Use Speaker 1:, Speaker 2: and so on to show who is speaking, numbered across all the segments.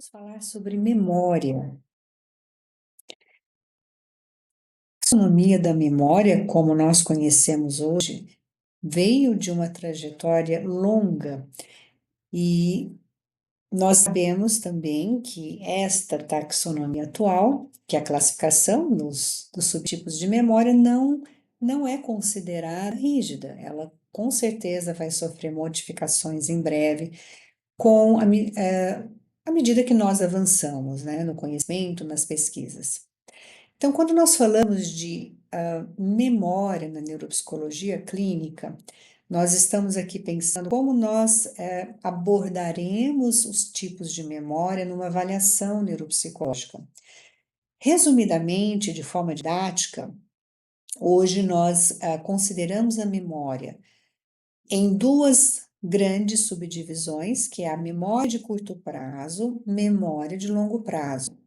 Speaker 1: Vamos falar sobre memória. A taxonomia da memória, como nós conhecemos hoje, veio de uma trajetória longa e nós sabemos também que esta taxonomia atual, que é a classificação dos subtipos de memória, não é considerada rígida. Ela com certeza vai sofrer modificações em breve à medida que nós avançamos, né, no conhecimento, nas pesquisas. Então, quando nós falamos de memória na neuropsicologia clínica, nós estamos aqui pensando como nós abordaremos os tipos de memória numa avaliação neuropsicológica. Resumidamente, de forma didática, hoje nós consideramos a memória em duas grandes subdivisões, que é a memória de curto prazo, memória de longo prazo.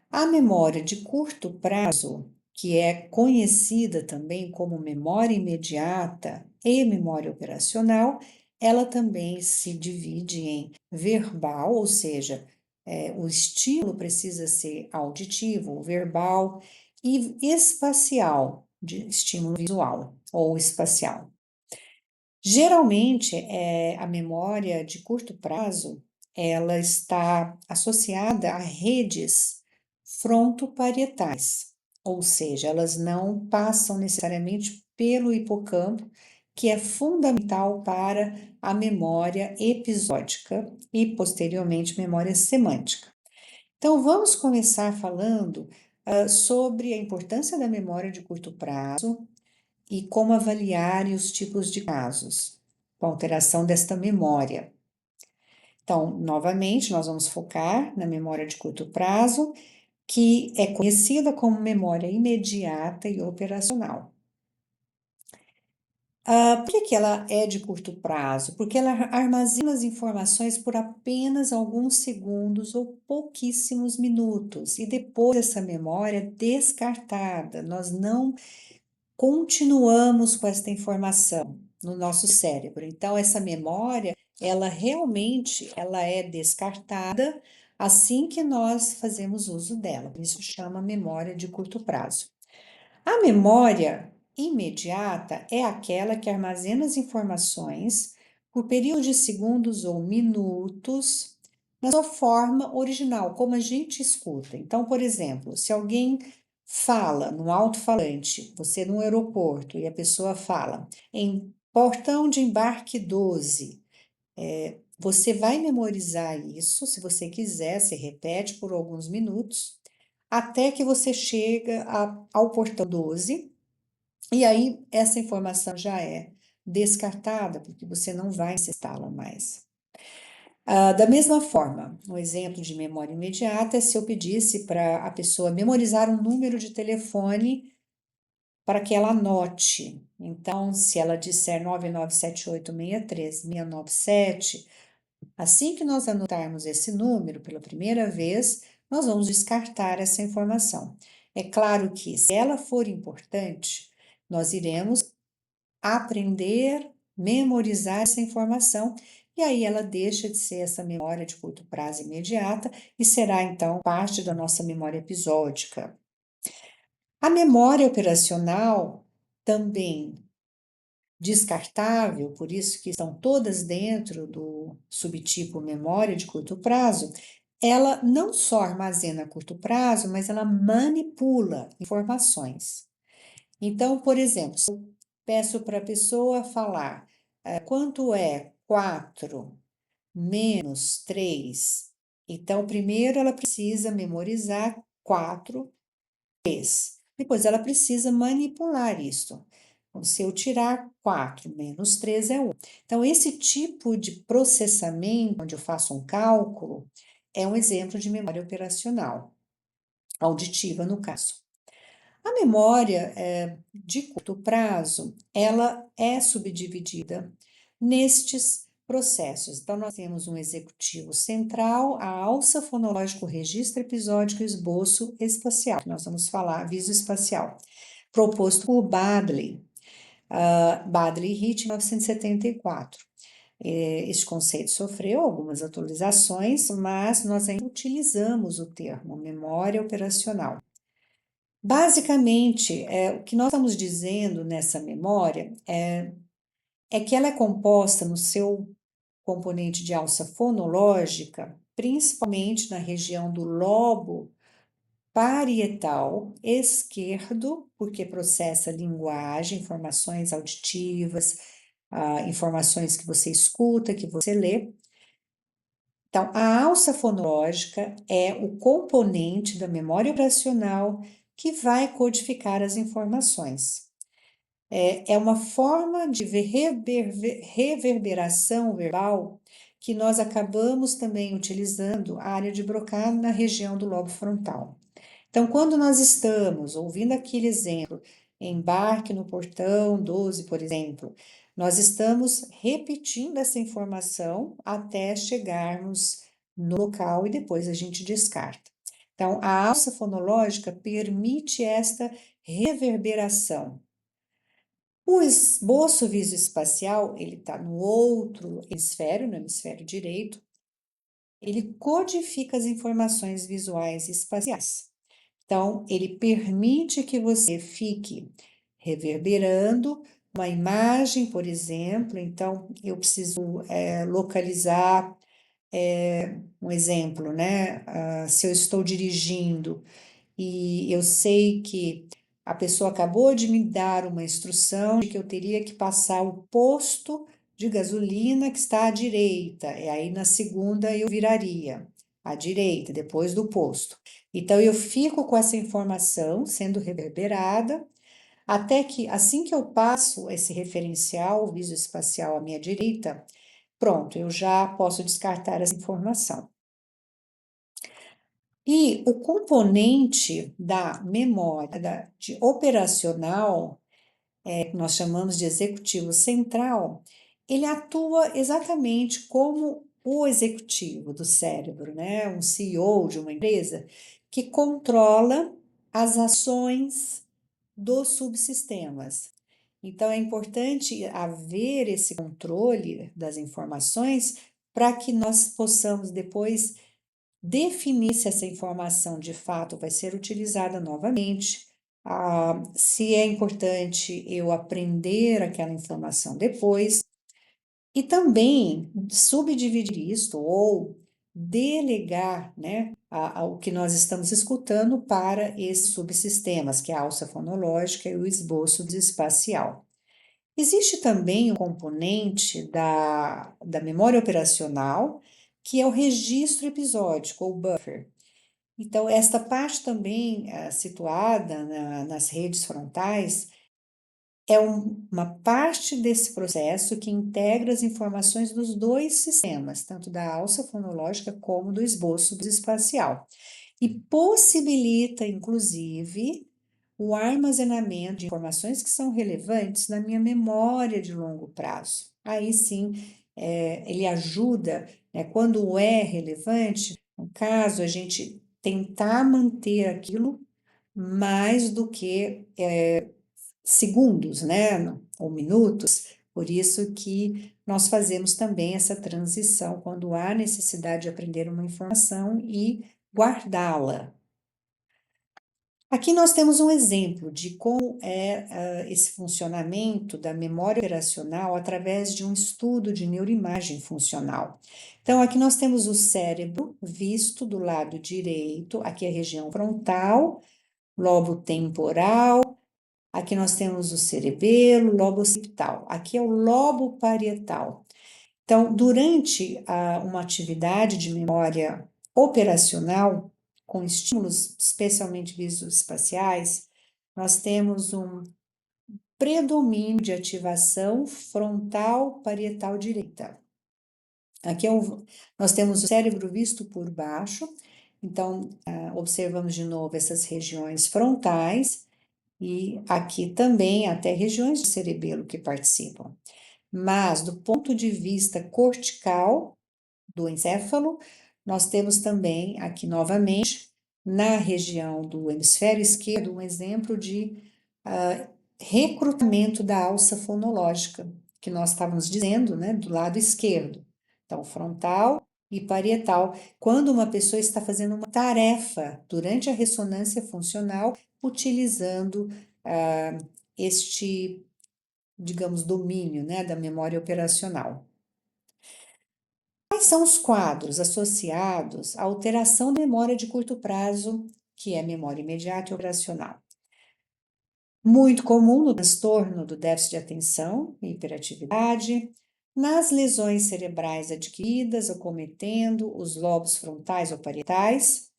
Speaker 1: A memória de curto prazo, que é conhecida também como memória imediata e memória operacional, ela também se divide em verbal, ou seja, o estímulo precisa ser auditivo, verbal, e espacial, de estímulo visual ou espacial. Geralmente, a memória de curto prazo, ela está associada a redes frontoparietais, ou seja, elas não passam necessariamente pelo hipocampo, que é fundamental para a memória episódica e, posteriormente, memória semântica. Então, vamos começar falando sobre a importância da memória de curto prazo e como avaliar os tipos de casos com alteração desta memória. Então, novamente, nós vamos focar na memória de curto prazo, que é conhecida como memória imediata e operacional. Por que ela é de curto prazo? Porque ela armazena as informações por apenas alguns segundos ou pouquíssimos minutos, e depois essa memória é descartada. Nós não continuamos com esta informação no nosso cérebro. Então, essa memória, ela é descartada assim que nós fazemos uso dela. Isso chama memória de curto prazo. A memória imediata é aquela que armazena as informações por período de segundos ou minutos na sua forma original, como a gente escuta. Então, por exemplo, se alguém fala no alto-falante, você no aeroporto, e a pessoa fala em portão de embarque 12, você vai memorizar isso, se você quiser, se repete por alguns minutos, até que você chega ao portão 12, e aí essa informação já é descartada, porque você não vai necessitá-la mais. Da mesma forma, um exemplo de memória imediata é se eu pedisse para a pessoa memorizar um número de telefone para que ela anote. Então, se ela disser 997863697, assim que nós anotarmos esse número pela primeira vez, nós vamos descartar essa informação. É claro que, se ela for importante, nós iremos aprender, memorizar essa informação, e aí ela deixa de ser essa memória de curto prazo imediata e será então parte da nossa memória episódica. A memória operacional também descartável, por isso que estão todas dentro do subtipo memória de curto prazo, ela não só armazena a curto prazo, mas ela manipula informações. Então, por exemplo, se eu peço para a pessoa falar quanto é 4 menos 3, então primeiro ela precisa memorizar 4 vezes. Depois ela precisa manipular isso. Então, se eu tirar 4 menos 3 é 1. Então, esse tipo de processamento, onde eu faço um cálculo, é um exemplo de memória operacional, auditiva no caso. A memória de curto prazo, ela é subdividida nestes processos. Então, nós temos um executivo central, a alça fonológico, registro episódico e esboço espacial, que nós vamos falar, aviso espacial, proposto por Baddeley, Baddeley e Rich, 1974. Este conceito sofreu algumas atualizações, mas nós ainda utilizamos o termo memória operacional. Basicamente, o que nós estamos dizendo nessa memória é que ela é composta no seu componente de alça fonológica, principalmente na região do lobo parietal esquerdo, porque processa linguagem, informações auditivas, informações que você escuta, que você lê. Então, a alça fonológica é o componente da memória operacional que vai codificar as informações. É uma forma de reverberação verbal que nós acabamos também utilizando a área de Broca na região do lobo frontal. Então, quando nós estamos ouvindo aquele exemplo, embarque no portão 12, por exemplo, nós estamos repetindo essa informação até chegarmos no local e depois a gente descarta. Então, a alça fonológica permite esta reverberação. O esboço visoespacial, ele está no outro hemisfério, no hemisfério direito, ele codifica as informações visuais e espaciais. Então, ele permite que você fique reverberando uma imagem, por exemplo. Então, eu preciso localizar um exemplo, né? Se eu estou dirigindo e eu sei que a pessoa acabou de me dar uma instrução de que eu teria que passar o posto de gasolina que está à direita, e aí na segunda eu viraria à direita, depois do posto. Então eu fico com essa informação sendo reverberada, até que assim que eu passo esse referencial visoespacial à minha direita, pronto, eu já posso descartar essa informação. E o componente da memória de operacional, que nós chamamos de executivo central, ele atua exatamente como o executivo do cérebro, né? Um CEO de uma empresa que controla as ações dos subsistemas. Então, é importante haver esse controle das informações para que nós possamos depois definir se essa informação de fato vai ser utilizada novamente, se é importante eu aprender aquela informação depois, e também subdividir isto ou delegar, né, o que nós estamos escutando para esses subsistemas, que é a alça fonológica e o esboço espacial. Existe também um componente da memória operacional, que é o registro episódico, ou buffer. Então, esta parte também situada nas redes frontais é uma parte desse processo que integra as informações dos dois sistemas, tanto da alça fonológica como do esboço espacial, e possibilita, inclusive, o armazenamento de informações que são relevantes na minha memória de longo prazo. Aí sim, ele ajuda, né, quando é relevante, no caso, a gente tentar manter aquilo mais do que segundos, né, ou minutos. Por isso que nós fazemos também essa transição quando há necessidade de aprender uma informação e guardá-la. Aqui nós temos um exemplo de como é esse funcionamento da memória operacional através de um estudo de neuroimagem funcional. Então, aqui nós temos o cérebro visto do lado direito, aqui a região frontal, lobo temporal, aqui nós temos o cerebelo, lobo occipital, aqui é o lobo parietal. Então, durante uma atividade de memória operacional, com estímulos especialmente visoespaciais, nós temos um predomínio de ativação frontal parietal direita. Aqui nós temos o cérebro visto por baixo, então observamos de novo essas regiões frontais e aqui também até regiões de cerebelo que participam. Mas do ponto de vista cortical, do encéfalo, nós temos também aqui novamente, na região do hemisfério esquerdo, um exemplo de recrutamento da alça fonológica. que nós estávamos dizendo, né, do lado esquerdo. Então, frontal e parietal, quando uma pessoa está fazendo uma tarefa durante a ressonância funcional, utilizando este, digamos, domínio, né, da memória operacional. Quais são os quadros associados à alteração da memória de curto prazo, que é memória imediata e operacional? Muito comum no transtorno do déficit de atenção e hiperatividade, nas lesões cerebrais adquiridas acometendo os lobos frontais ou parietais,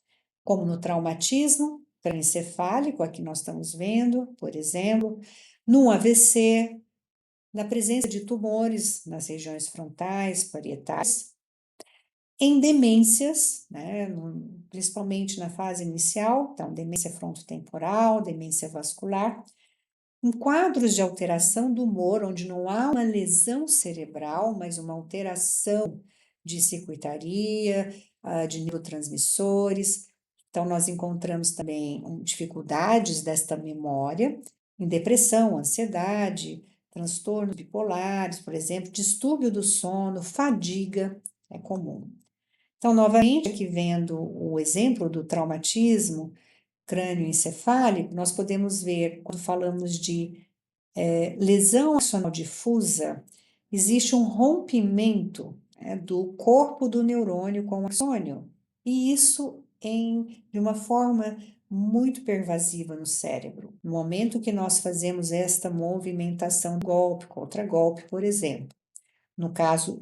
Speaker 1: como no traumatismo crânioencefálico, aqui nós estamos vendo, por exemplo, no AVC, na presença de tumores nas regiões frontais, parietais, em demências, né, principalmente na fase inicial, então demência frontotemporal, demência vascular, em quadros de alteração do humor, onde não há uma lesão cerebral, mas uma alteração de circuitaria, de neurotransmissores. Então, nós encontramos também dificuldades desta memória em depressão, ansiedade, transtornos bipolares, por exemplo, distúrbio do sono, fadiga, é comum. Então, novamente, aqui vendo o exemplo do traumatismo crânioencefálico, nós podemos ver, quando falamos de lesão axonal difusa, existe um rompimento, né, do corpo do neurônio com o axônio, e isso de uma forma muito pervasiva no cérebro. No momento que nós fazemos esta movimentação golpe contra golpe, por exemplo, no caso,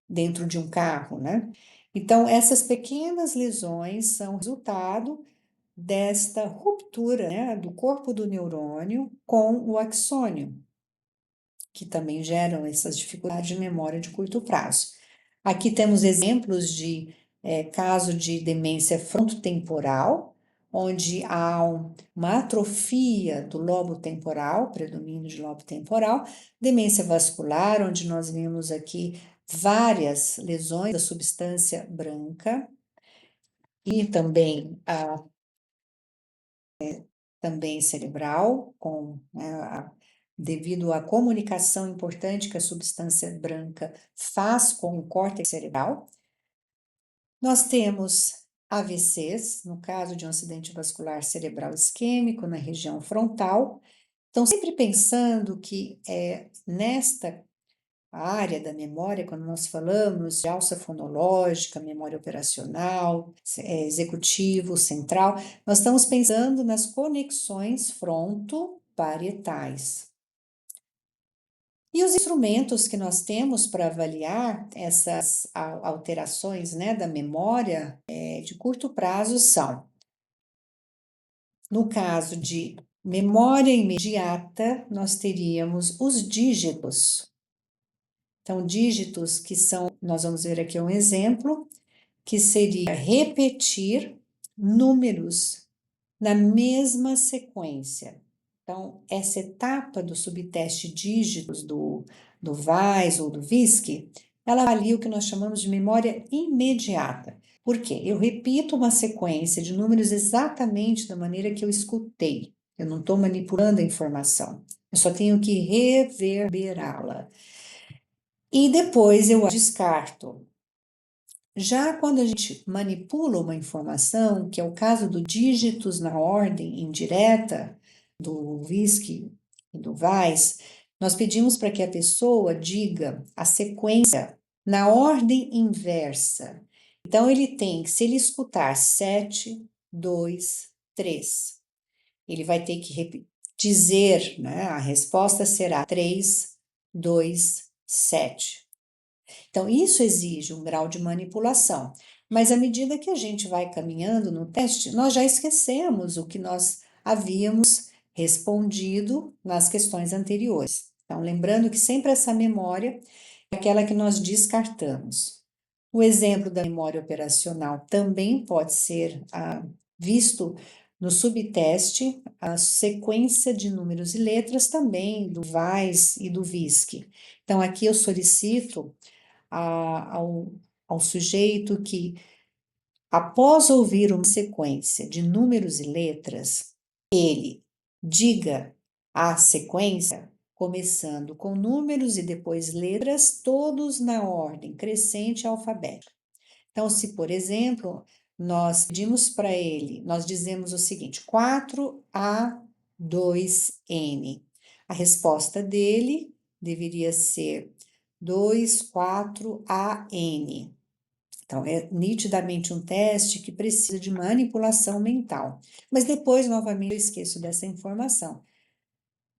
Speaker 1: dentro de um carro, né? Então, essas pequenas lesões são resultado desta ruptura, né, do corpo do neurônio com o axônio, que também geram essas dificuldades de memória de curto prazo. Aqui temos exemplos de caso de demência frontotemporal, onde há uma atrofia do lobo temporal, predomínio de lobo temporal, demência vascular, onde nós vemos aqui várias lesões da substância branca, e também também cerebral, devido à comunicação importante que a substância branca faz com o córtex cerebral. Nós temos AVCs, no caso de um acidente vascular cerebral isquêmico na região frontal. Então, sempre pensando que nesta área da memória, quando nós falamos de alça fonológica, memória operacional, executivo, central, nós estamos pensando nas conexões frontoparietais. E os instrumentos que nós temos para avaliar essas alterações, né, da memória de curto prazo são, no caso de memória imediata, nós teríamos os dígitos. Então, dígitos que são, nós vamos ver aqui um exemplo, que seria repetir números na mesma sequência. Então, essa etapa do subteste dígitos do VAIS ou do VISC, ela avalia o que nós chamamos de memória imediata. Por quê? Eu repito uma sequência de números exatamente da maneira que eu escutei. Eu não estou manipulando a informação. Eu só tenho que reverberá-la. E depois eu descarto. Já quando a gente manipula uma informação, que é o caso do dígitos na ordem indireta, do VISC e do VAIS, nós pedimos para que a pessoa diga a sequência na ordem inversa. Então, ele tem, se ele escutar 7, 2, 3, ele vai ter que dizer, né? A resposta será 3, 2, 7. Então, isso exige um grau de manipulação. Mas à medida que a gente vai caminhando no teste, nós já esquecemos o que nós havíamos respondido nas questões anteriores. Então, lembrando que sempre essa memória é aquela que nós descartamos. O exemplo da memória operacional também pode ser visto no subteste, a sequência de números e letras também do VAIS e do VISC. Então, aqui eu solicito ao sujeito que, após ouvir uma sequência de números e letras, ele diga a sequência começando com números e depois letras, todos na ordem crescente alfabética. Então, se, por exemplo, nós pedimos para ele, nós dizemos o seguinte: 4A2N. A resposta dele deveria ser 24AN. Então, é nitidamente um teste que precisa de manipulação mental. Mas depois, novamente, eu esqueço dessa informação,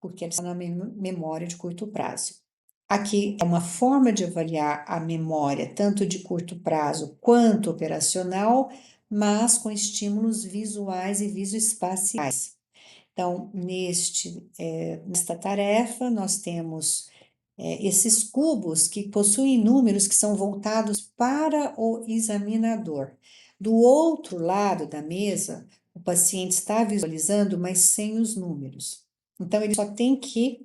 Speaker 1: porque ela está na memória de curto prazo. Aqui é uma forma de avaliar a memória, tanto de curto prazo quanto operacional, mas com estímulos visuais e visoespaciais. Então, nesta tarefa, nós temos esses cubos que possuem números que são voltados para o examinador. Do outro lado da mesa, o paciente está visualizando, mas sem os números. Então, ele só tem que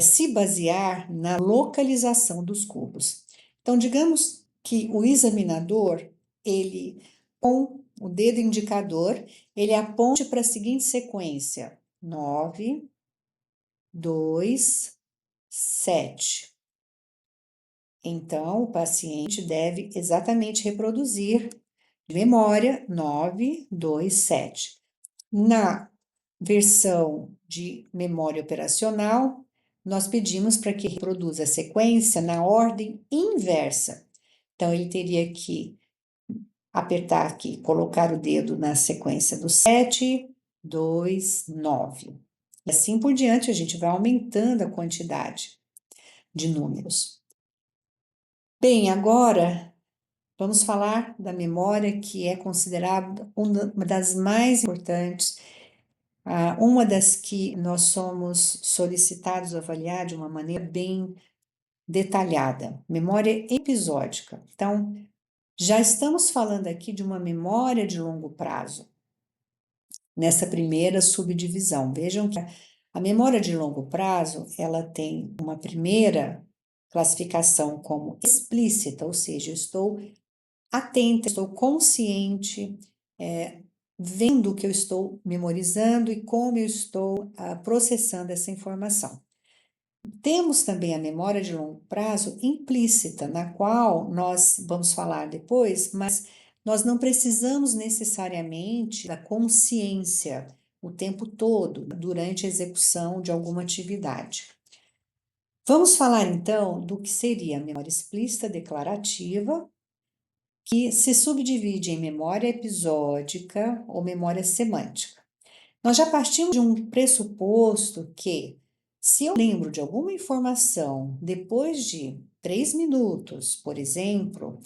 Speaker 1: se basear na localização dos cubos. Então, digamos que o examinador, ele, com o dedo indicador, ele aponte para a seguinte sequência: 9, 2, 7. Então, o paciente deve exatamente reproduzir de memória 9, 2, 7. Na versão de memória operacional, nós pedimos para que reproduza a sequência na ordem inversa. Então, ele teria que apertar aqui, colocar o dedo na sequência do 7, 2, 9. E assim por diante, a gente vai aumentando a quantidade de números. Bem, agora vamos falar da memória, que é considerada uma das mais importantes, uma das que nós somos solicitados a avaliar de uma maneira bem detalhada, memória episódica. Então, já estamos falando aqui de uma memória de longo prazo, nessa primeira subdivisão. Vejam que a memória de longo prazo, ela tem uma primeira classificação como explícita, ou seja, eu estou atenta, estou consciente, vendo o que eu estou memorizando e como eu estou processando essa informação. Temos também a memória de longo prazo implícita, na qual nós vamos falar depois, mas nós não precisamos necessariamente da consciência o tempo todo durante a execução de alguma atividade. Vamos falar então do que seria a memória explícita declarativa, que se subdivide em memória episódica ou memória semântica. Nós já partimos de um pressuposto que, se eu lembro de alguma informação depois de 3 minutos, por exemplo,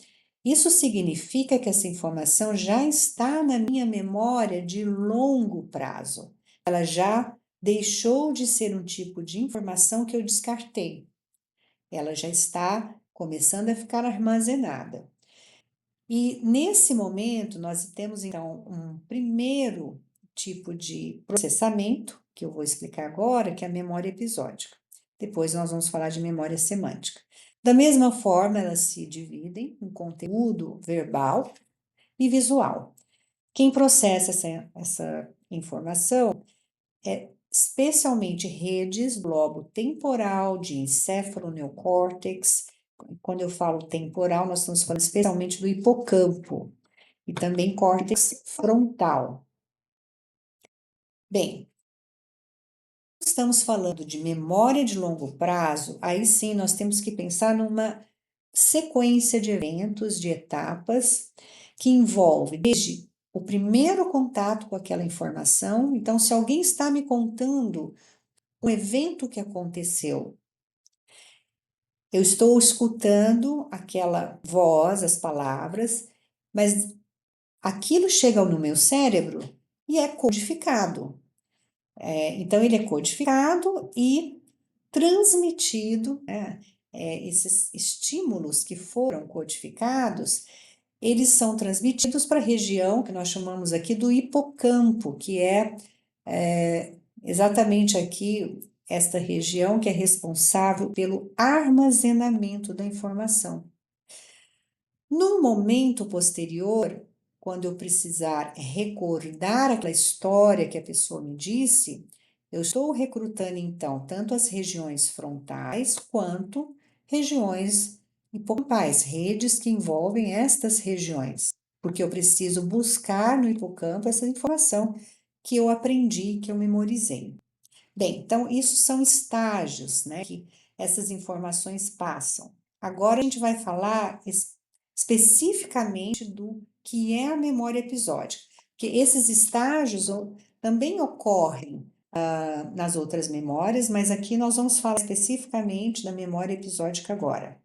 Speaker 1: isso significa que essa informação já está na minha memória de longo prazo. Ela já deixou de ser um tipo de informação que eu descartei. Ela já está começando a ficar armazenada. E nesse momento, nós temos então um primeiro tipo de processamento, que eu vou explicar agora, que é a memória episódica. Depois nós vamos falar de memória semântica. Da mesma forma, elas se dividem em conteúdo verbal e visual. Quem processa essa informação é especialmente redes do lobo temporal, de encéfalo neocórtex. Quando eu falo temporal, nós estamos falando especialmente do hipocampo e também córtex frontal. Bem, estamos falando de memória de longo prazo, aí sim nós temos que pensar numa sequência de eventos, de etapas, que envolve desde o primeiro contato com aquela informação. Então, se alguém está me contando um evento que aconteceu, eu estou escutando aquela voz, as palavras, mas aquilo chega no meu cérebro e é codificado. Então, ele é codificado e transmitido, né? Esses estímulos que foram codificados, eles são transmitidos para a região que nós chamamos aqui do hipocampo, que é exatamente aqui esta região que é responsável pelo armazenamento da informação. No momento posterior, quando eu precisar recordar aquela história que a pessoa me disse, Eu estou recrutando, então, tanto as regiões frontais quanto regiões hipocampais, redes que envolvem estas regiões, porque eu preciso buscar no hipocampo essa informação que eu aprendi, que eu memorizei. Bem, então isso são estágios, né, que essas informações passam. Agora a gente vai falar especificamente do que é a memória episódica, porque esses estágios também ocorrem nas outras memórias, mas aqui nós vamos falar especificamente da memória episódica agora.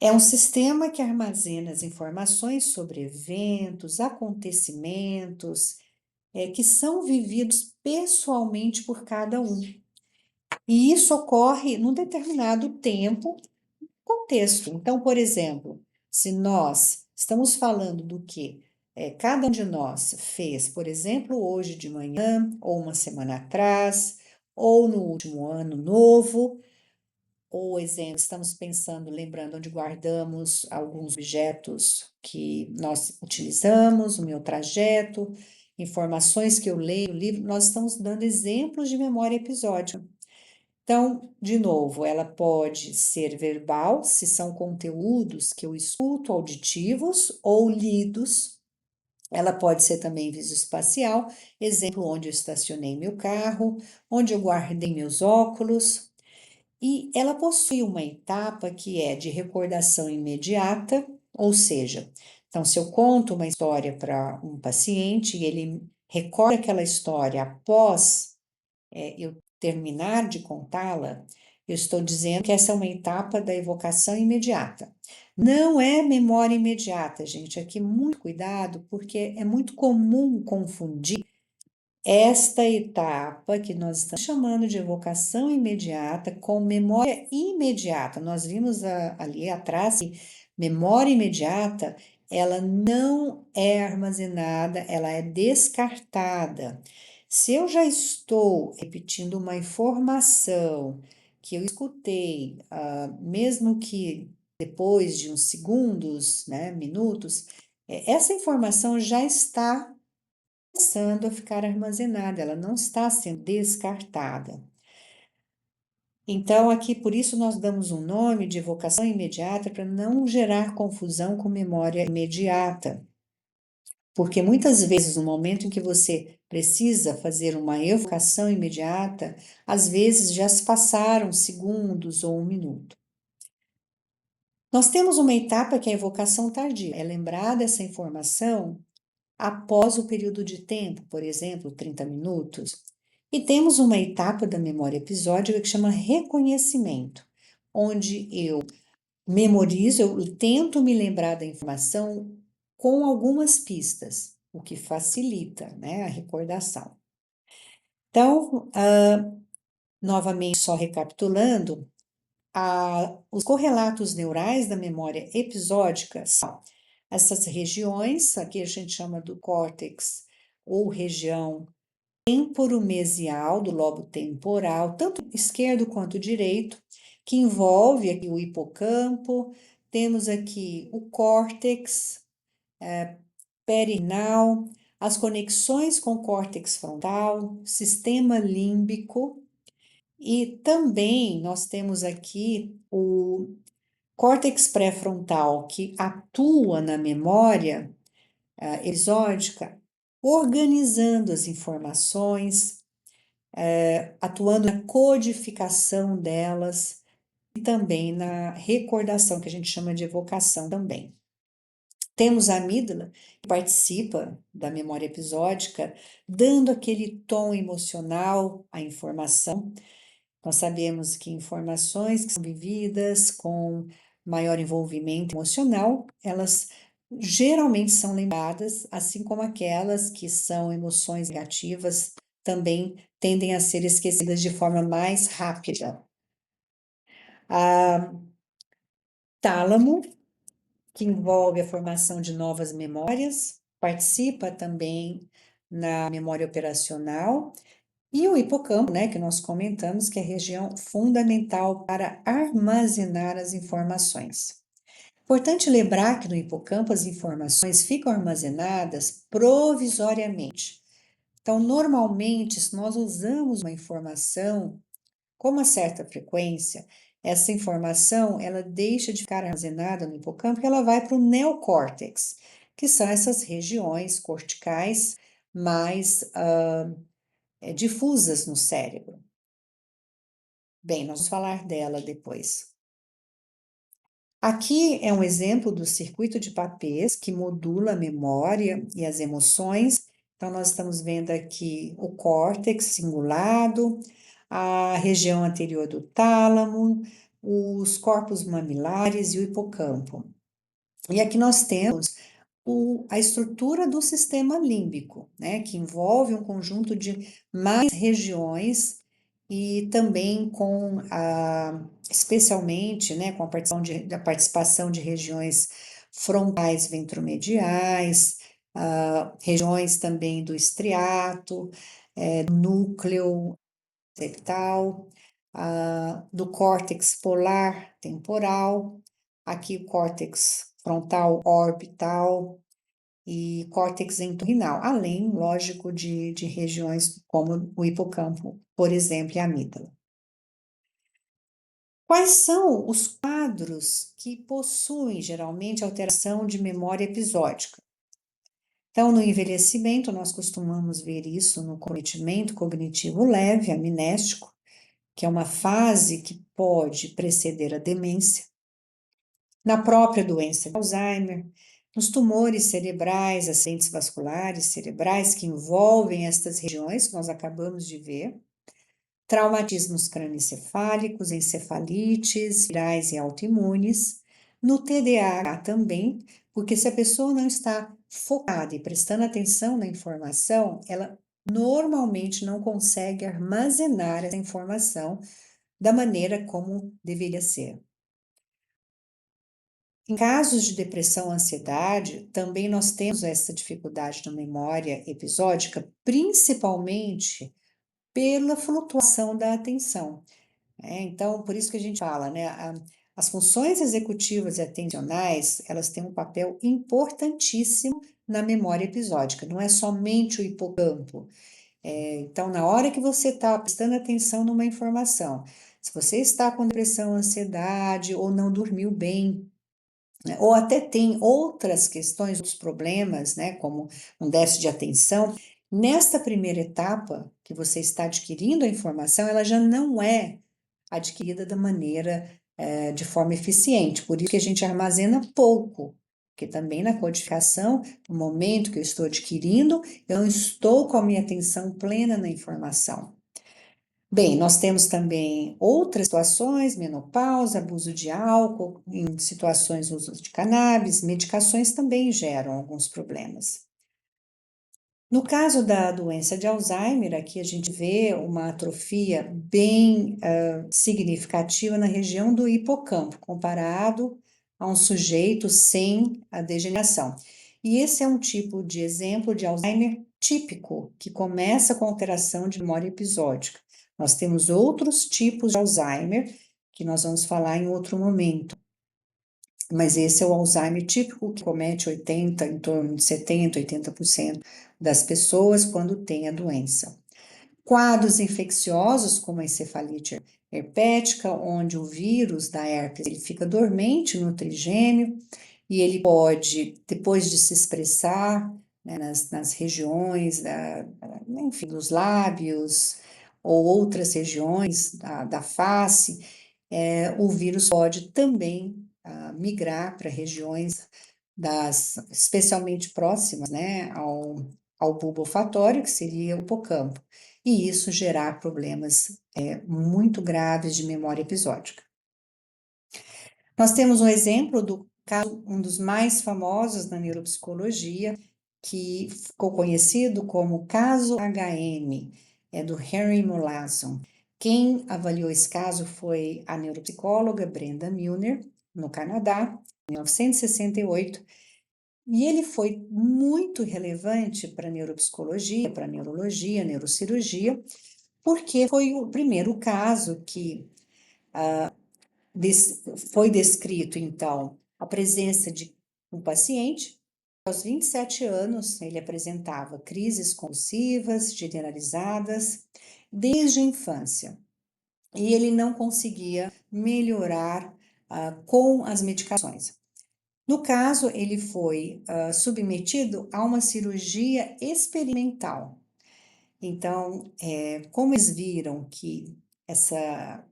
Speaker 1: É um sistema que armazena as informações sobre eventos, acontecimentos, que são vividos pessoalmente por cada um. E isso ocorre num determinado tempo, contexto. Então, por exemplo, se nós estamos falando do que cada um de nós fez, por exemplo, hoje de manhã, ou uma semana atrás, ou no último ano novo, ou exemplo, estamos pensando, lembrando onde guardamos alguns objetos que nós utilizamos, o meu trajeto, informações que eu leio no livro, nós estamos dando exemplos de memória episódica. Então, de novo, ela pode ser verbal, se são conteúdos que eu escuto, auditivos ou lidos. Ela pode ser também visoespacial, exemplo, onde eu estacionei meu carro, onde eu guardei meus óculos. E ela possui uma etapa que é de recordação imediata, ou seja, então, se eu conto uma história para um paciente e ele recorda aquela história após eu terminar de contá-la, eu estou dizendo que essa é uma etapa da evocação imediata. Não é memória imediata, gente. Aqui muito cuidado, porque é muito comum confundir esta etapa que nós estamos chamando de evocação imediata com memória imediata. Nós vimos ali atrás que memória imediata, ela não é armazenada, ela é descartada. Se eu já estou repetindo uma informação que eu escutei, mesmo que depois de uns segundos, né, minutos, essa informação já está começando a ficar armazenada, ela não está sendo descartada. Então, aqui, por isso, nós damos um nome de evocação imediata para não gerar confusão com memória imediata. Porque muitas vezes, no momento em que você precisa fazer uma evocação imediata, às vezes já se passaram segundos ou um minuto. Nós temos uma etapa que é a evocação tardia, é lembrar dessa informação após o período de tempo, por exemplo, 30 minutos. E temos uma etapa da memória episódica que chama reconhecimento, onde eu memorizo, eu tento me lembrar da informação com algumas pistas, o que facilita, né, a recordação. Então, novamente, só recapitulando, os correlatos neurais da memória episódica são essas regiões, aqui a gente chama do córtex ou região temporomesial, do lobo temporal, tanto esquerdo quanto direito, que envolve aqui o hipocampo, temos aqui o córtex perinal, as conexões com o córtex frontal, sistema límbico, e também nós temos aqui o córtex pré-frontal, que atua na memória episódica, organizando as informações, atuando na codificação delas e também na recordação, que a gente chama de evocação também. Temos a amígdala, que participa da memória episódica, dando aquele tom emocional à informação. Nós sabemos que informações que são vividas com maior envolvimento emocional, elas geralmente são lembradas, assim como aquelas que são emoções negativas também tendem a ser esquecidas de forma mais rápida. A tálamo, que envolve a formação de novas memórias, participa também na memória operacional, e o hipocampo, né, que nós comentamos, que é a região fundamental para armazenar as informações. Importante lembrar que no hipocampo as informações ficam armazenadas provisoriamente. Então, normalmente, se nós usamos uma informação com uma certa frequência, essa informação ela deixa de ficar armazenada no hipocampo e ela vai para o neocórtex, que são essas regiões corticais mais difusas no cérebro. Bem, nós vamos falar dela depois. Aqui é um exemplo do circuito de papéis que modula a memória e as emoções. Então, nós estamos vendo aqui o córtex cingulado, a região anterior do tálamo, os corpos mamilares e o hipocampo. E aqui nós temos a estrutura do sistema límbico, né, que envolve um conjunto de mais regiões e também especialmente, né, com a participação de regiões frontais ventromediais, regiões também do estriato, do núcleo septal, do córtex polar temporal, aqui o córtex frontal orbital e córtex entorrinal, além, lógico, de regiões como o hipocampo, por exemplo, e a amígdala. Quais são os quadros que possuem geralmente alteração de memória episódica? Então, no envelhecimento, nós costumamos ver isso no cometimento cognitivo leve, amnéstico, que é uma fase que pode preceder a demência. Na própria doença de Alzheimer, nos tumores cerebrais, acidentes vasculares cerebrais que envolvem estas regiões que nós acabamos de ver, traumatismos crânioencefálicos, encefalites, virais e autoimunes, no TDAH também, porque se a pessoa não está focada e prestando atenção na informação, ela normalmente não consegue armazenar essa informação da maneira como deveria ser. Em casos de depressão, ansiedade, também nós temos essa dificuldade na memória episódica, principalmente pela flutuação da atenção. Então, por isso que a gente fala, né? As funções executivas e atencionais, elas têm um papel importantíssimo na memória episódica, não é somente o hipocampo. Então, na hora que você está prestando atenção numa informação, se você está com depressão, ansiedade ou não dormiu bem, né, ou até tem outras questões, outros problemas, né, como um déficit de atenção, nesta primeira etapa que você está adquirindo a informação, ela já não é adquirida da maneira, de forma eficiente, por isso que a gente armazena pouco, porque também na codificação, no momento que eu estou adquirindo, eu não estou com a minha atenção plena na informação. Bem, nós temos também outras situações, menopausa, abuso de álcool, em situações uso de cannabis, medicações também geram alguns problemas. No caso da doença de Alzheimer, aqui a gente vê uma atrofia bem significativa na região do hipocampo, comparado a um sujeito sem a degeneração. E esse é um tipo de exemplo de Alzheimer típico, que começa com alteração de memória episódica. Nós temos outros tipos de Alzheimer, que nós vamos falar em outro momento. Mas esse é o Alzheimer típico que comete 80, em torno de 70, 80% das pessoas quando tem a doença. Quadros infecciosos, como a encefalite herpética, onde o vírus da herpes ele fica dormente no trigêmeo e ele pode, depois de se expressar, né, nas regiões, enfim, dos lábios ou outras regiões da face, o vírus pode também migrar para regiões especialmente próximas, né, ao bulbo olfatório, que seria o hipocampo, e isso gerar problemas muito graves de memória episódica. Nós temos um exemplo do caso, um dos mais famosos na neuropsicologia, que ficou conhecido como caso HM, do Henry Molaison. Quem avaliou esse caso foi a neuropsicóloga Brenda Milner, no Canadá, em 1968, e ele foi muito relevante para a neuropsicologia, para a neurologia, neurocirurgia, porque foi o primeiro caso que foi descrito, então, a presença de um paciente Aos 27 anos, ele apresentava crises convulsivas generalizadas desde a infância e ele não conseguia melhorar com as medicações. No caso, ele foi submetido a uma cirurgia experimental. Então, como eles viram que essas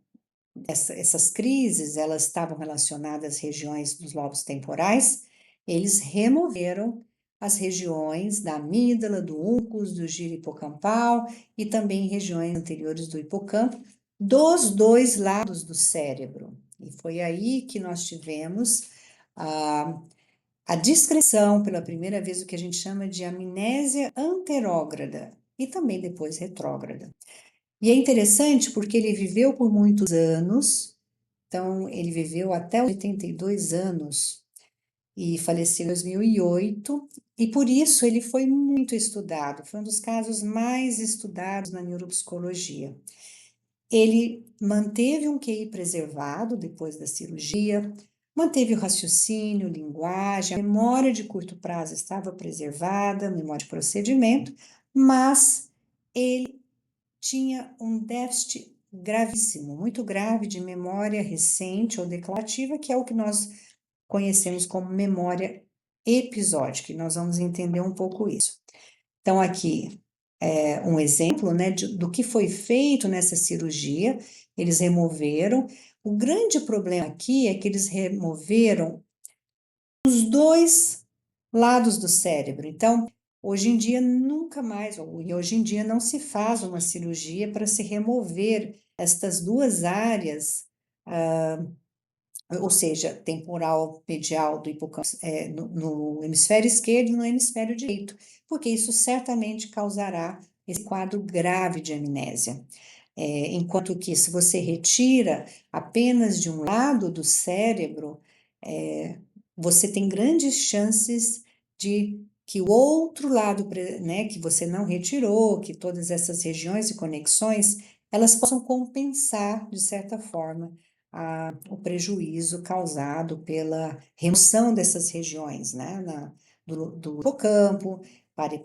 Speaker 1: crises elas estavam relacionadas às regiões dos lobos temporais, eles removeram as regiões da amígdala, do úncus, do giro hipocampal e também regiões anteriores do hipocampo, dos dois lados do cérebro. E foi aí que nós tivemos a descrição pela primeira vez do que a gente chama de amnésia anterógrada e também depois retrógrada. E é interessante porque ele viveu por muitos anos, então ele viveu até 82 anos e faleceu em 2008, e por isso ele foi muito estudado, foi um dos casos mais estudados na neuropsicologia. Ele manteve um QI preservado depois da cirurgia, manteve o raciocínio, linguagem, a memória de curto prazo estava preservada, memória de procedimento, mas ele tinha um déficit gravíssimo, muito grave de memória recente ou declarativa, que é o que nós conhecemos como memória episódica, e nós vamos entender um pouco isso. Então, aqui é um exemplo, né, do que foi feito nessa cirurgia. Eles removeram. O grande problema aqui é que eles removeram os dois lados do cérebro. Então, hoje em dia nunca mais, e hoje em dia não se faz uma cirurgia para se remover estas duas áreas, ou seja, temporal medial do hipocampo, no hemisfério esquerdo e no hemisfério direito, porque isso certamente causará esse quadro grave de amnésia. Enquanto que se você retira apenas de um lado do cérebro, você tem grandes chances de que o outro lado, né, que você não retirou, que todas essas regiões e conexões, elas possam compensar, de certa forma, o prejuízo causado pela remoção dessas regiões, né, do hipocampo,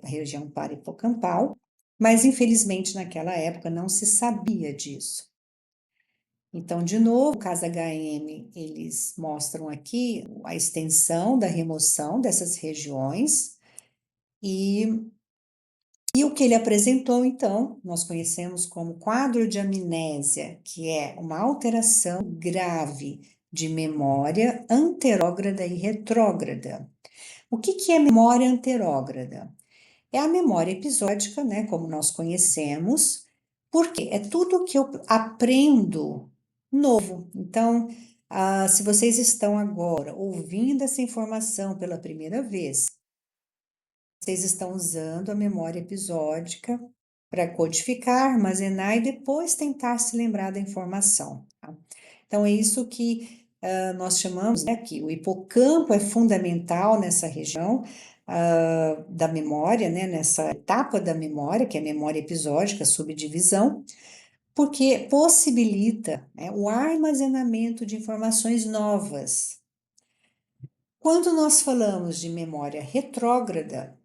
Speaker 1: região parahipocampal, mas infelizmente naquela época não se sabia disso. Então, de novo, o caso HM, eles mostram aqui a extensão da remoção dessas regiões e o que ele apresentou, então, nós conhecemos como quadro de amnésia, que é uma alteração grave de memória anterógrada e retrógrada. O que é memória anterógrada? É a memória episódica, né, como nós conhecemos, porque é tudo que eu aprendo novo. Então, se vocês estão agora ouvindo essa informação pela primeira vez, vocês estão usando a memória episódica para codificar, armazenar e depois tentar se lembrar da informação. Tá? Então, é isso que nós chamamos, né, que o hipocampo é fundamental nessa região da memória, né, nessa etapa da memória, que é a memória episódica, subdivisão, porque possibilita, né, o armazenamento de informações novas. Quando nós falamos de memória retrógrada,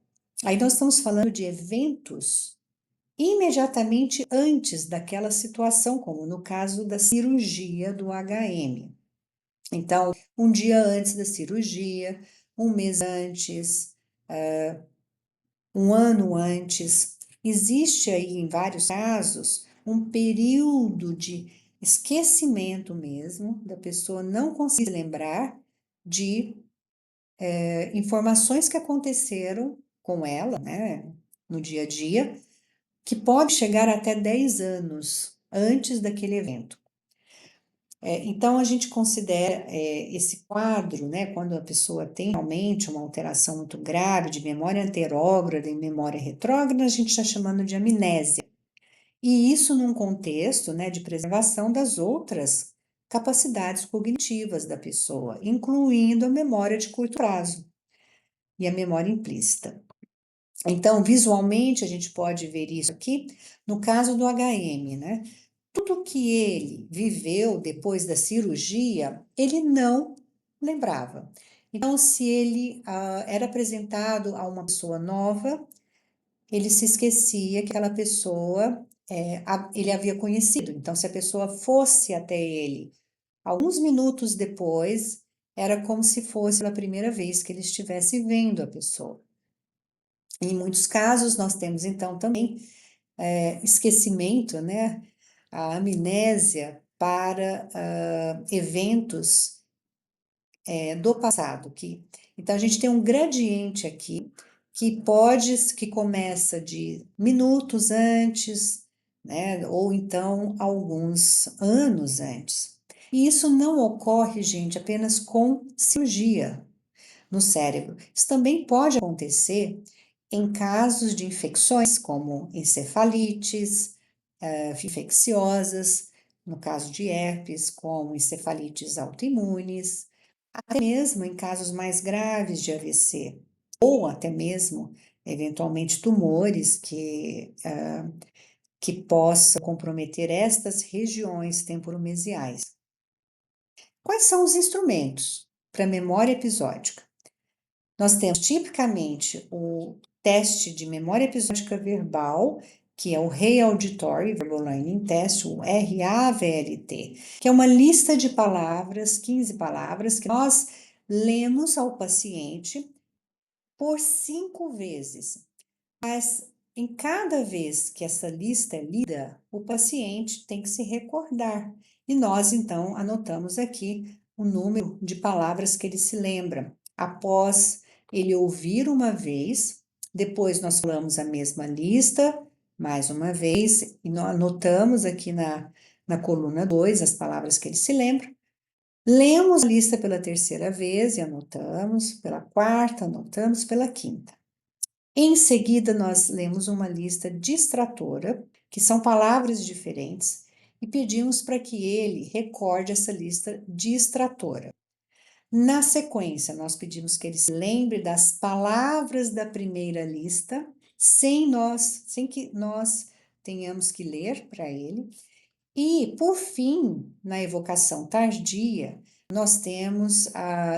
Speaker 1: aí nós estamos falando de eventos imediatamente antes daquela situação, como no caso da cirurgia do HM. Então, um dia antes da cirurgia, um mês antes, um ano antes, existe aí em vários casos um período de esquecimento mesmo, da pessoa não conseguir lembrar de informações que aconteceram com ela, né, no dia a dia, que pode chegar até 10 anos antes daquele evento. Então, a gente considera esse quadro, né, quando a pessoa tem realmente uma alteração muito grave de memória anterógrada e memória retrógrada, a gente está chamando de amnésia. E isso num contexto, né, de preservação das outras capacidades cognitivas da pessoa, incluindo a memória de curto prazo e a memória implícita. Então, visualmente, a gente pode ver isso aqui no caso do HM, né? Tudo que ele viveu depois da cirurgia, ele não lembrava. Então, se ele era apresentado a uma pessoa nova, ele se esquecia que aquela pessoa ele havia conhecido. Então, se a pessoa fosse até ele alguns minutos depois, era como se fosse pela primeira vez que ele estivesse vendo a pessoa. Em muitos casos, nós temos então também esquecimento, né? A amnésia para eventos do passado. Então, a gente tem um gradiente aqui que começa de minutos antes, né? Ou então alguns anos antes. E isso não ocorre, gente, apenas com cirurgia no cérebro. Isso também pode acontecer em casos de infecções, como encefalites, infecciosas, no caso de herpes, como encefalites autoimunes, até mesmo em casos mais graves de AVC, ou até mesmo, eventualmente, tumores que possam comprometer estas regiões temporomesiais. Quais são os instrumentos para memória episódica? Nós temos tipicamente o teste de memória episódica verbal, que é o Reauditory Verbal Learning Test, o RAVLT, que é uma lista de palavras, 15 palavras, que nós lemos ao paciente por 5 vezes. Mas em cada vez que essa lista é lida, o paciente tem que se recordar. E nós, então, anotamos aqui o número de palavras que ele se lembra. Após ele ouvir uma vez, depois nós falamos a mesma lista, mais uma vez, e nós anotamos aqui na coluna 2 as palavras que ele se lembra. Lemos a lista pela terceira vez e anotamos, pela quarta, anotamos, pela quinta. Em seguida, nós lemos uma lista distratora, que são palavras diferentes, e pedimos para que ele recorde essa lista distratora. Na sequência, nós pedimos que ele se lembre das palavras da primeira lista, sem que nós tenhamos que ler para ele. E, por fim, na evocação tardia, nós temos,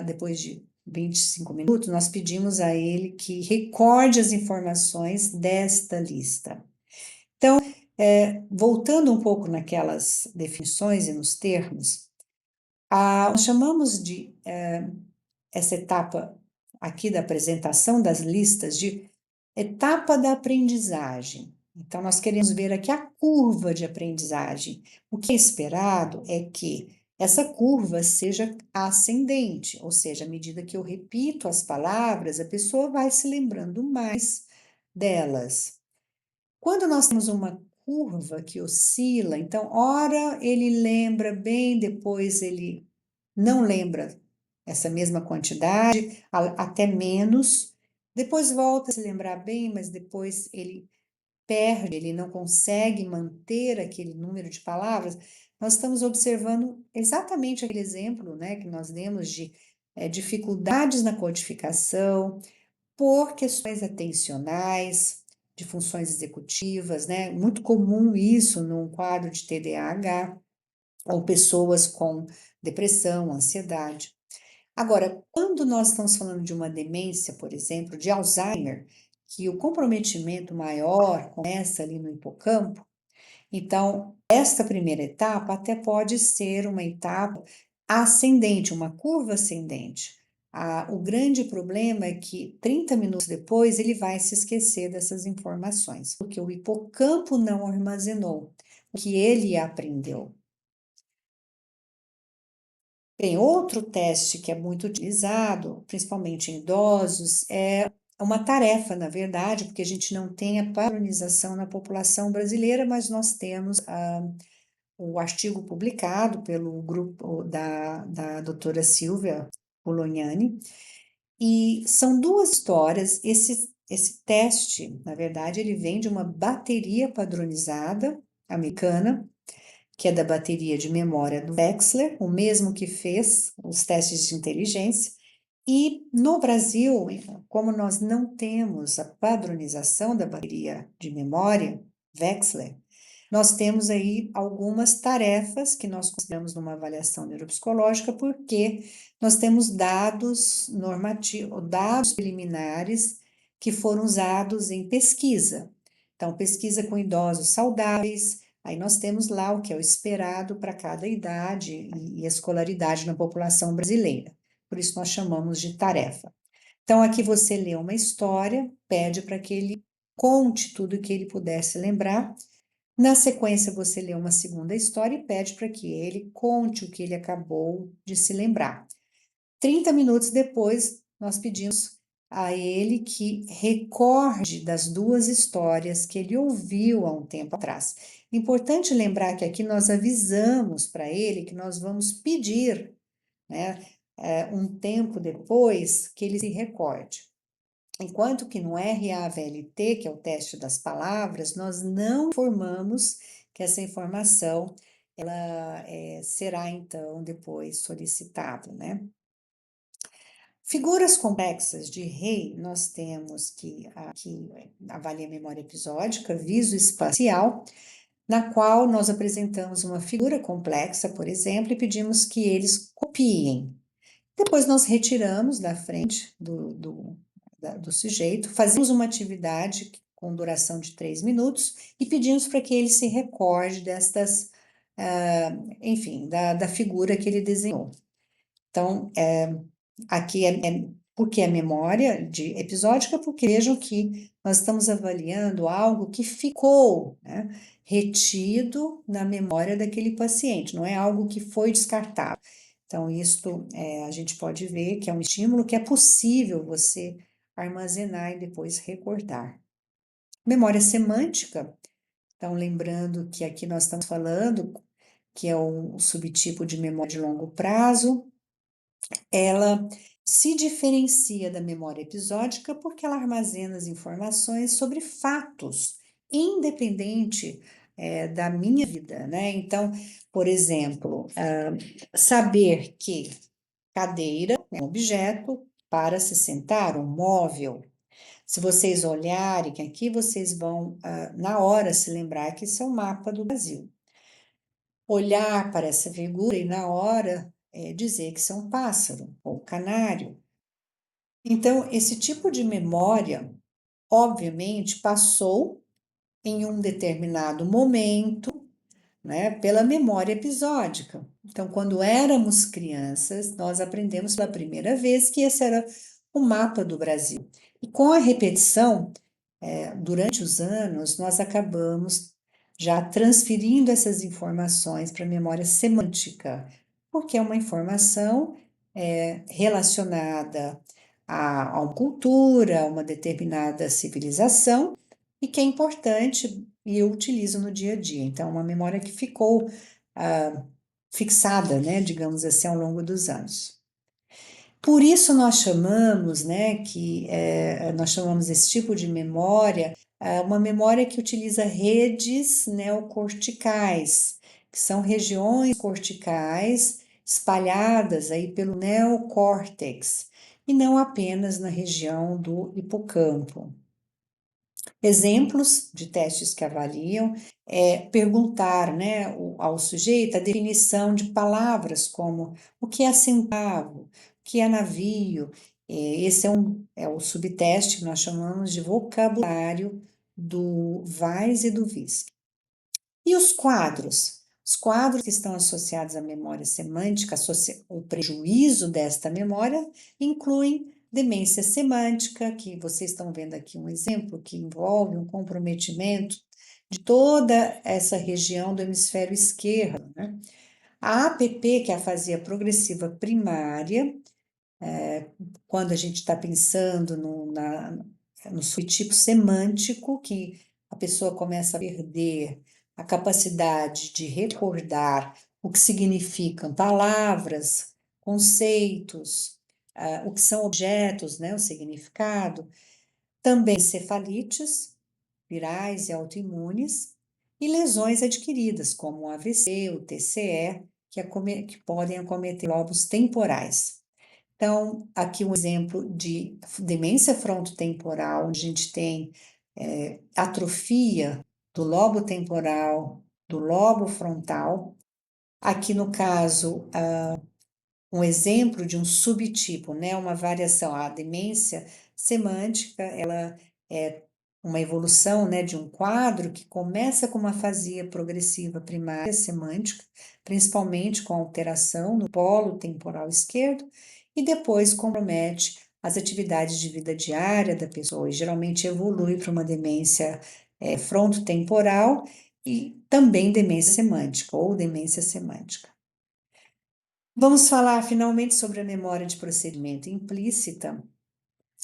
Speaker 1: depois de 25 minutos, nós pedimos a ele que recorde as informações desta lista. Então, voltando um pouco naquelas definições e nos termos, nós chamamos de essa etapa aqui da apresentação das listas de etapa da aprendizagem. Então, nós queremos ver aqui a curva de aprendizagem. O que é esperado é que essa curva seja ascendente, ou seja, à medida que eu repito as palavras, a pessoa vai se lembrando mais delas. Quando nós temos uma curva que oscila, então, ora ele lembra bem, depois ele não lembra essa mesma quantidade, até menos, depois volta a se lembrar bem, mas depois ele perde, ele não consegue manter aquele número de palavras. Nós estamos observando exatamente aquele exemplo, né, que nós demos de dificuldades na codificação por questões atencionais, de funções executivas, né? Muito comum isso num quadro de TDAH ou pessoas com depressão, ansiedade. Agora, quando nós estamos falando de uma demência, por exemplo, de Alzheimer, que o comprometimento maior começa ali no hipocampo, então esta primeira etapa até pode ser uma etapa ascendente, uma curva ascendente. O grande problema é que 30 minutos depois ele vai se esquecer dessas informações, porque o hipocampo não armazenou o que ele aprendeu. Tem outro teste que é muito utilizado, principalmente em idosos, é uma tarefa, na verdade, porque a gente não tem a padronização na população brasileira, mas nós temos o artigo publicado pelo grupo da doutora Silvia Bolognani, e são duas histórias. Esse teste, na verdade, ele vem de uma bateria padronizada americana, que é da bateria de memória do Wechsler, o mesmo que fez os testes de inteligência. E no Brasil, como nós não temos a padronização da bateria de memória Wechsler, nós temos aí algumas tarefas que nós consideramos numa avaliação neuropsicológica, porque nós temos dados normativos, dados preliminares que foram usados em pesquisa. Então, pesquisa com idosos saudáveis, aí nós temos lá o que é o esperado para cada idade e escolaridade na população brasileira. Por isso nós chamamos de tarefa. Então, aqui você lê uma história, pede para que ele conte tudo o que ele pudesse lembrar. Na sequência, você lê uma segunda história e pede para que ele conte o que ele acabou de se lembrar. 30 minutos depois, nós pedimos a ele que recorde das duas histórias que ele ouviu há um tempo atrás. Importante lembrar que aqui nós avisamos para ele que nós vamos pedir, né, um tempo depois que ele se recorde. Enquanto que no RAVLT, que é o teste das palavras, nós não informamos que essa informação ela será então depois solicitada, né? Figuras complexas de rei, nós temos que aqui avalia a memória episódica, visoespacial, na qual nós apresentamos uma figura complexa, por exemplo, e pedimos que eles copiem. Depois nós retiramos da frente do sujeito, fazemos uma atividade com duração de 3 minutos e pedimos para que ele se recorde destas, enfim, da figura que ele desenhou. Então, aqui por que a memória episódica? Porque vejam que nós estamos avaliando algo que ficou, né, retido na memória daquele paciente, não é algo que foi descartado. Então, isto a gente pode ver que é um estímulo que é possível você armazenar e depois recordar. Memória semântica, então, lembrando que aqui nós estamos falando que é um subtipo de memória de longo prazo, ela se diferencia da memória episódica porque ela armazena as informações sobre fatos, independente da minha vida, né? Então, por exemplo, saber que cadeira é um objeto para se sentar, um móvel. Se vocês olharem aqui, vocês vão, na hora, se lembrar que isso é o mapa do Brasil. Olhar para essa figura e, na hora, dizer que isso é um pássaro ou canário. Então, esse tipo de memória, obviamente, passou em um determinado momento, né, pela memória episódica. Então, quando éramos crianças, nós aprendemos pela primeira vez que esse era o mapa do Brasil. E com a repetição, durante os anos, nós acabamos já transferindo essas informações para a memória semântica, porque é uma informação relacionada a uma cultura, a uma determinada civilização, e que é importante e eu utilizo no dia a dia. Então, uma memória que ficou fixada, né, digamos assim, ao longo dos anos. Por isso nós chamamos, né, nós chamamos esse tipo de memória uma memória que utiliza redes neocorticais, que são regiões corticais espalhadas aí pelo neocórtex, e não apenas na região do hipocampo. Exemplos de testes que avaliam perguntar, né, ao sujeito a definição de palavras como o que é centavo, o que é navio. Esse é o subteste que nós chamamos de vocabulário do Weiss e do Wiesk. E os quadros? Os quadros que estão associados à memória semântica, o prejuízo desta memória, incluem demência semântica, que vocês estão vendo aqui um exemplo que envolve um comprometimento de toda essa região do hemisfério esquerdo, né? A APP, que é a afasia progressiva primária, quando a gente está pensando no subtipo semântico, que a pessoa começa a perder a capacidade de recordar o que significam palavras, conceitos, o que são objetos, né, o significado, também cefalites virais e autoimunes, e lesões adquiridas, como o AVC, o TCE, que podem acometer lobos temporais. Então, aqui um exemplo de demência frontotemporal, onde a gente tem atrofia do lobo temporal do lobo frontal. Aqui no caso, um exemplo de um subtipo, né, uma variação. A demência semântica, ela é uma evolução, né, de um quadro que começa com uma afasia progressiva primária semântica, principalmente com alteração no polo temporal esquerdo, e depois compromete as atividades de vida diária da pessoa, e geralmente evolui para uma demência frontotemporal e também demência semântica ou demência semântica. Vamos falar finalmente sobre a memória de procedimento implícita.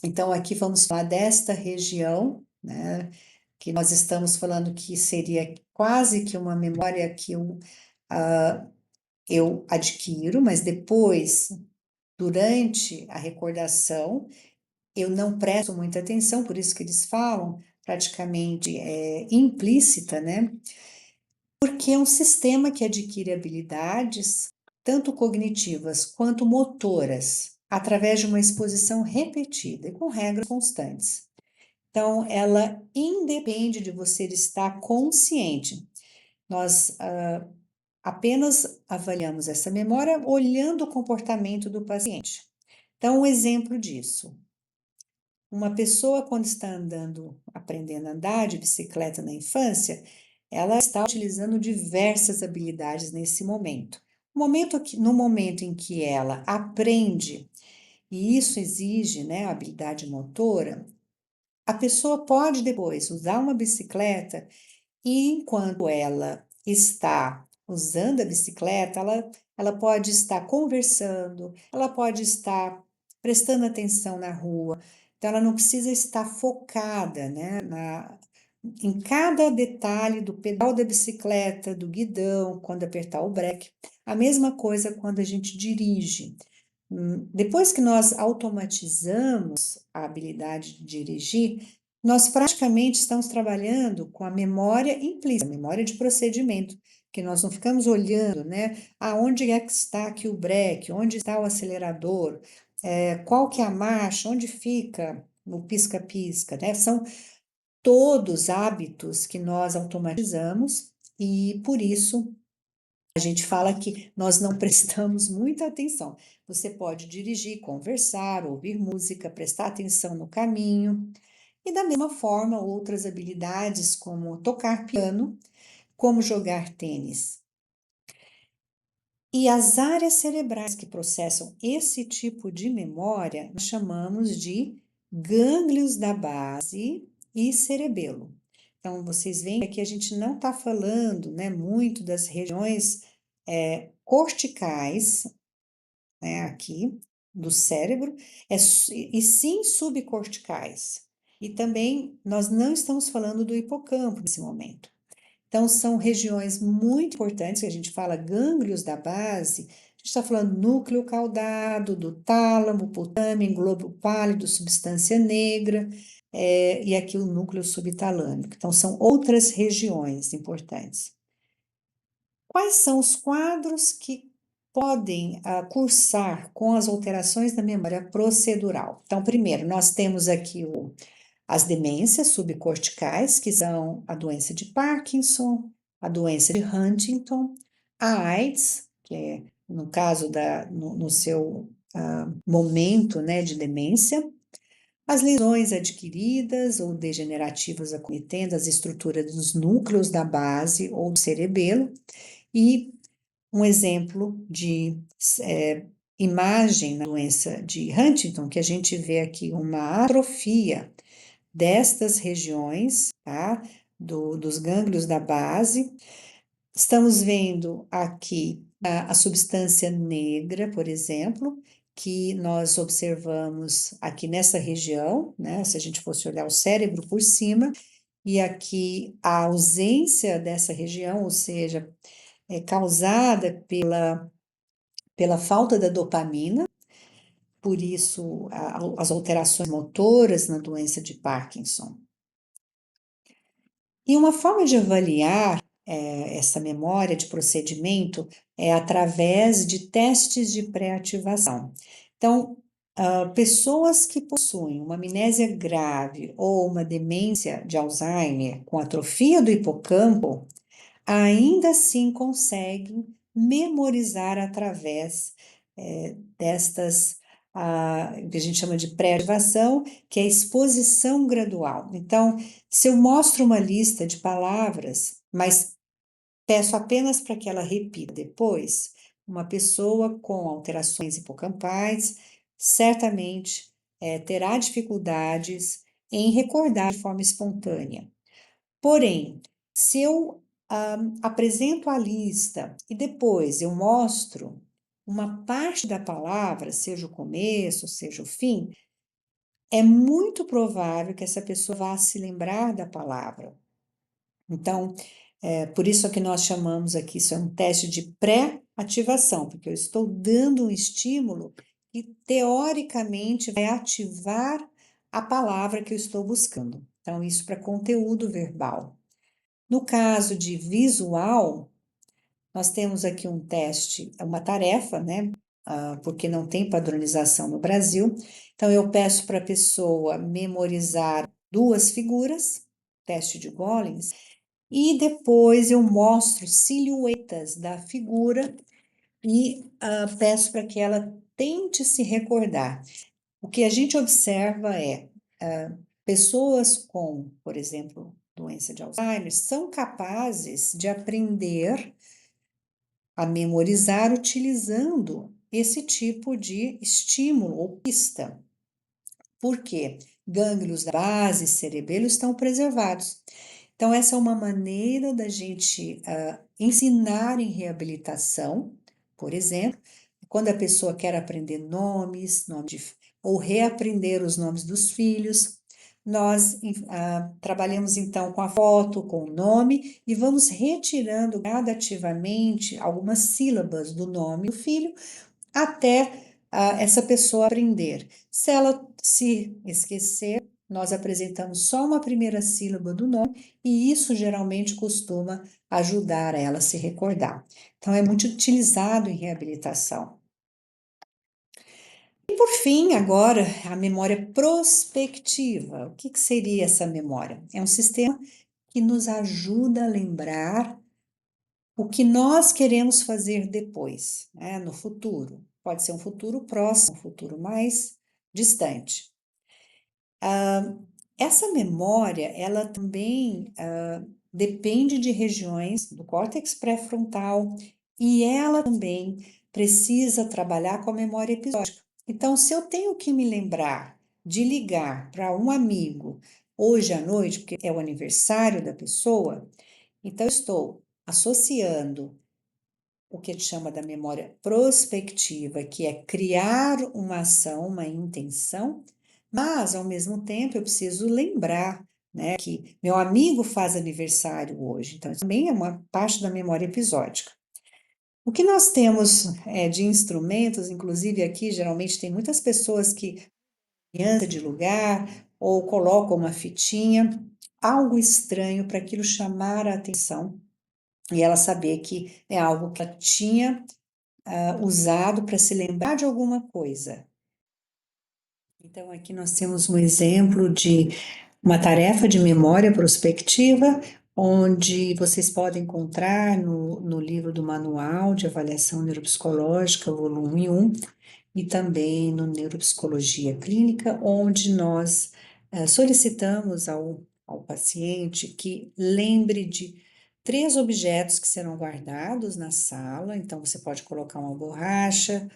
Speaker 1: Então, aqui vamos falar desta região, né, que nós estamos falando que seria quase que uma memória que eu adquiro, mas depois, durante a recordação, eu não presto muita atenção, por isso que eles falam praticamente implícita, né? Porque é um sistema que adquire habilidades, tanto cognitivas quanto motoras, através de uma exposição repetida e com regras constantes. Então, ela independe de você estar consciente. Nós apenas avaliamos essa memória olhando o comportamento do paciente. Então, um exemplo disso. Uma pessoa, quando está andando, aprendendo a andar de bicicleta na infância, ela está utilizando diversas habilidades nesse momento. No momento em que ela aprende, e isso exige, né, a habilidade motora, a pessoa pode depois usar uma bicicleta e enquanto ela está usando a bicicleta, ela pode estar conversando, ela pode estar prestando atenção na rua. Então, ela não precisa estar focada, né, em cada detalhe do pedal da bicicleta, do guidão, quando apertar o breque. A mesma coisa quando a gente dirige. Depois que nós automatizamos a habilidade de dirigir, nós praticamente estamos trabalhando com a memória implícita, a memória de procedimento, que nós não ficamos olhando, né? Aonde é que está aqui o breque, onde está o acelerador, qual que é a marcha, onde fica o pisca-pisca, né? São todos hábitos que nós automatizamos e por isso a gente fala que nós não prestamos muita atenção. Você pode dirigir, conversar, ouvir música, prestar atenção no caminho. E da mesma forma, outras habilidades como tocar piano, como jogar tênis. E as áreas cerebrais que processam esse tipo de memória, nós chamamos de gânglios da base e cerebelo. Então, vocês veem que aqui a gente não está falando, né, muito das regiões corticais, né, aqui do cérebro, e sim subcorticais. E também nós não estamos falando do hipocampo nesse momento. Então, são regiões muito importantes, que a gente fala gânglios da base, a gente está falando núcleo caudado, do tálamo, putâmen, globo pálido, substância negra, e aqui o núcleo subtalâmico. Então, são outras regiões importantes. Quais são os quadros que podem cursar com as alterações da memória procedural? Então, primeiro, nós temos aqui as demências subcorticais, que são a doença de Parkinson, a doença de Huntington, a AIDS, que é no caso no seu momento, né, de demência, as lesões adquiridas ou degenerativas acometendo as estruturas dos núcleos da base ou do cerebelo, e um exemplo de imagem na doença de Huntington, que a gente vê aqui uma atrofia destas regiões, tá? Dos gânglios da base. Estamos vendo aqui a substância negra, por exemplo, que nós observamos aqui nessa região, né? Se a gente fosse olhar o cérebro por cima, e aqui a ausência dessa região, ou seja, é causada pela falta da dopamina, por isso as alterações motoras na doença de Parkinson. E uma forma de avaliar essa memória de procedimento é através de testes de pré-ativação. Então, pessoas que possuem uma amnésia grave ou uma demência de Alzheimer com atrofia do hipocampo, ainda assim conseguem memorizar através destas, que a gente chama de pré-ativação, que é a exposição gradual. Então, se eu mostro uma lista de palavras, mas peço apenas para que ela repita depois, uma pessoa com alterações hipocampais certamente terá dificuldades em recordar de forma espontânea. Porém, se eu apresento a lista e depois eu mostro uma parte da palavra, seja o começo, seja o fim, é muito provável que essa pessoa vá se lembrar da palavra. Então, por isso é que nós chamamos aqui, isso é um teste de pré-ativação, porque eu estou dando um estímulo que teoricamente vai ativar a palavra que eu estou buscando. Então, isso para conteúdo verbal. No caso de visual, nós temos aqui um teste, uma tarefa, né? Porque não tem padronização no Brasil. Então, eu peço para a pessoa memorizar duas figuras, teste de Gollings, e depois eu mostro silhuetas da figura e peço para que ela tente se recordar. O que a gente observa é pessoas com, por exemplo, doença de Alzheimer, são capazes de aprender a memorizar utilizando esse tipo de estímulo ou pista. Por quê? Gânglios da base, cerebelo estão preservados. Então, essa é uma maneira da gente ensinar em reabilitação, por exemplo, quando a pessoa quer aprender nomes, ou reaprender os nomes dos filhos, nós trabalhamos então com a foto, com o nome e vamos retirando gradativamente algumas sílabas do nome do filho até essa pessoa aprender. Se ela se esquecer, nós apresentamos só uma primeira sílaba do nome e isso geralmente costuma ajudar ela a se recordar. Então, é muito utilizado em reabilitação. E por fim, agora, a memória prospectiva. O que seria essa memória? É um sistema que nos ajuda a lembrar o que nós queremos fazer depois, né, no futuro. Pode ser um futuro próximo, um futuro mais distante. Essa memória, ela também depende de regiões do córtex pré-frontal e ela também precisa trabalhar com a memória episódica. Então, se eu tenho que me lembrar de ligar para um amigo hoje à noite, porque é o aniversário da pessoa, então eu estou associando o que a gente chama da memória prospectiva, que é criar uma ação, uma intenção, mas ao mesmo tempo eu preciso lembrar, né, que meu amigo faz aniversário hoje, então isso também é uma parte da memória episódica. O que nós temos de instrumentos, inclusive aqui, geralmente tem muitas pessoas que mudança de lugar ou colocam uma fitinha, algo estranho para aquilo chamar a atenção e ela saber que é algo que ela tinha usado para se lembrar de alguma coisa. Então, aqui nós temos um exemplo de uma tarefa de memória prospectiva, onde vocês podem encontrar no livro do Manual de Avaliação Neuropsicológica, volume 1, e também no Neuropsicologia Clínica, onde nós solicitamos ao paciente que lembre de 3 objetos que serão guardados na sala. Então, você pode colocar uma borracha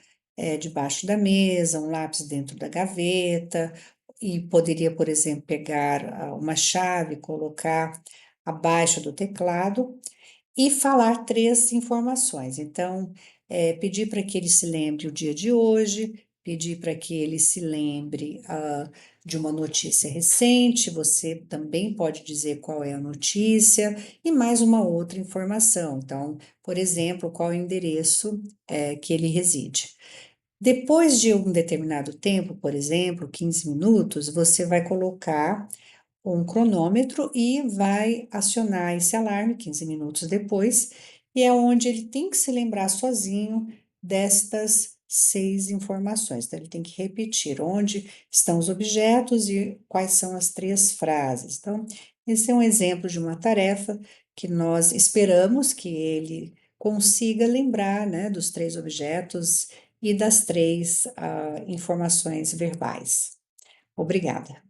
Speaker 1: debaixo da mesa, um lápis dentro da gaveta, e poderia, por exemplo, pegar uma chave, colocar abaixo do teclado e falar 3 informações. Então, pedir para que ele se lembre o dia de hoje, pedir para que ele se lembre de uma notícia recente, você também pode dizer qual é a notícia, e mais uma outra informação. Então, por exemplo, qual é o endereço que ele reside. Depois de um determinado tempo, por exemplo, 15 minutos, você vai colocar um cronômetro e vai acionar esse alarme 15 minutos depois, e é onde ele tem que se lembrar sozinho destas 6 informações. Então, ele tem que repetir onde estão os objetos e quais são as 3 frases. Então, esse é um exemplo de uma tarefa que nós esperamos que ele consiga lembrar, né, dos 3 objetos e das 3 informações verbais. Obrigada.